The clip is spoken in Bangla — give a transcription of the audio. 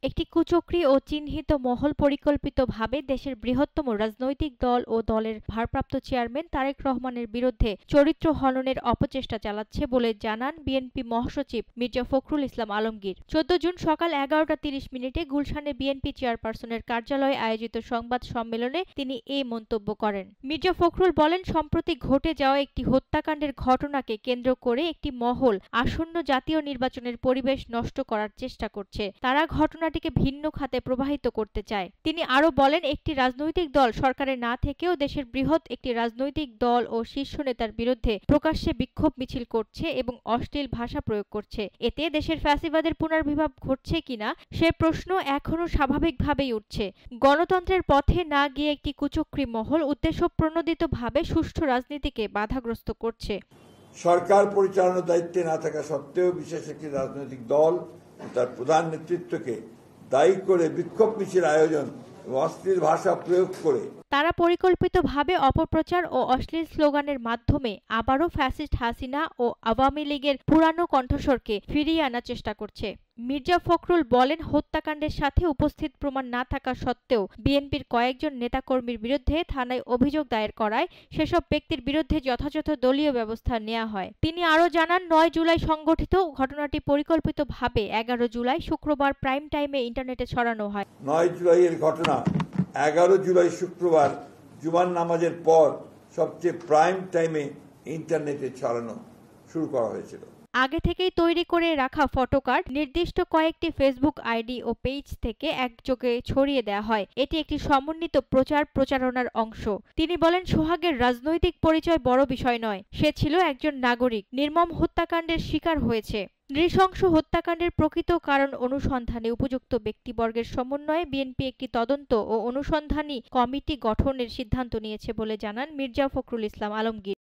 একটি কুচক্রী ও চিহ্নিত মহল পরিকল্পিতভাবে দেশের বৃহত্তম রাজনৈতিক দল ও দলের ভারপ্রাপ্ত চেয়ারম্যান তারেক রহমানের বিরুদ্ধে চরিত্র হননের অপচেষ্টা চালাচ্ছে বলে জানান বিএনপি মহাসচিব মির্জা ফখরুল ইসলাম আলমগীর। ১৪ জুন সকাল ১১টা ৩০ মিনিটে গুলশানে বিএনপি চেয়ারপারসনের কার্যালয়ে আয়োজিত সংবাদ সম্মেলনে তিনি এই মন্তব্য করেন। মির্জা ফখরুল বলেন, সম্প্রতি ঘটে যাওয়া একটি হত্যাকাণ্ডের ঘটনাকে কেন্দ্র করে একটি মহল আসন্ন জাতীয় নির্বাচনের পরিবেশ নষ্ট করার চেষ্টা করছে। তারা ঘটনাটিকে ভিন্ন খাতে প্রবাহিত করতে চায়। তিনি আরও বলেন, একটি রাজনৈতিক দল সরকারে না থেকেও দেশের বৃহৎ একটি রাজনৈতিক দল ও শীর্ষ নেতার বিরুদ্ধে প্রকাশ্যে বিক্ষোভ মিছিল করছে এবং অশ্লীল ভাষা প্রয়োগ করছে। এতে দেশের ফ্যাসিবাদের পুনর্বিভাব ঘটছে কিনা সে প্রশ্ন এখনো স্বাভাবিকভাবেই উঠছে। গণতন্ত্রের পথে না গিয়ে একটি কুচক্রী মহল উদ্দেশ্যপ্রণোদিতভাবে সুষ্ঠু রাজনীতিকে বাধাগ্রস্ত করছে। সরকার পরিচালনার দায়িত্বে না থাকা সত্ত্বেও বিশেষ একটি রাজনৈতিক দল তার প্রধান নেতৃত্বকে দায়ী করে বিক্ষোভ মিছিল আয়োজন ও অশ্লীল ভাষা প্রয়োগ করে তারা পরিকল্পিতভাবে অপপ্রচার ও অশ্লীল স্লোগানের মাধ্যমে আবারও ফ্যাসিস্ট হাসিনা ও আওয়ামী লীগের পুরানো কণ্ঠস্বরকে ফিরিয়ে আনার চেষ্টা করছে। মির্জা ফখরুল বলেন, হত্যাকাণ্ডের সাথে উপস্থিত প্রমাণ না থাকা সত্ত্বেও বিএনপির কয়েকজন নেতাকর্মীর বিরুদ্ধে থানায় অভিযোগ দায়ের করায় সেসব ব্যক্তির বিরুদ্ধে যথাযথ দলীয় ব্যবস্থা নেওয়া হয়। তিনি আরও জানান, ৯ জুলাই সংঘটিত ঘটনাটি পরিকল্পিতভাবে ১১ জুলাই শুক্রবার প্রাইম টাইমে ইন্টারনেটে ছড়ানো হয়। ৯ জুলাইয়ের ঘটনা ১১ জুলাই শুক্রবার জুমার নামাজের পর সবচেয়ে প্রাইম টাইমে ইন্টারনেটে ছড়ানো শুরু করা হয়েছিল। আগে থেকেই তৈরি করে রাখা ফটোকার্ড নির্দিষ্ট কয়েকটি ফেসবুক আইডি ও পেজ থেকে একযোগে ছড়িয়ে দেওয়া হয়। এটি একটি সমন্বিত প্রচারণার অংশ। তিনি বলেন, সোহাগের রাজনৈতিক পরিচয় বড় বিষয় নয়, সে ছিল একজন নাগরিক, নির্মম হত্যাকাণ্ডের শিকার হয়েছে। নৃশংস হত্যাকাণ্ডের প্রকৃত কারণ অনুসন্ধানে উপযুক্ত ব্যক্তিবর্গের সমন্বয়ে বিএনপি একটি তদন্ত ও অনুসন্ধানী কমিটি গঠনের সিদ্ধান্ত নিয়েছে বলে জানান মির্জা ফখরুল ইসলাম আলমগীর।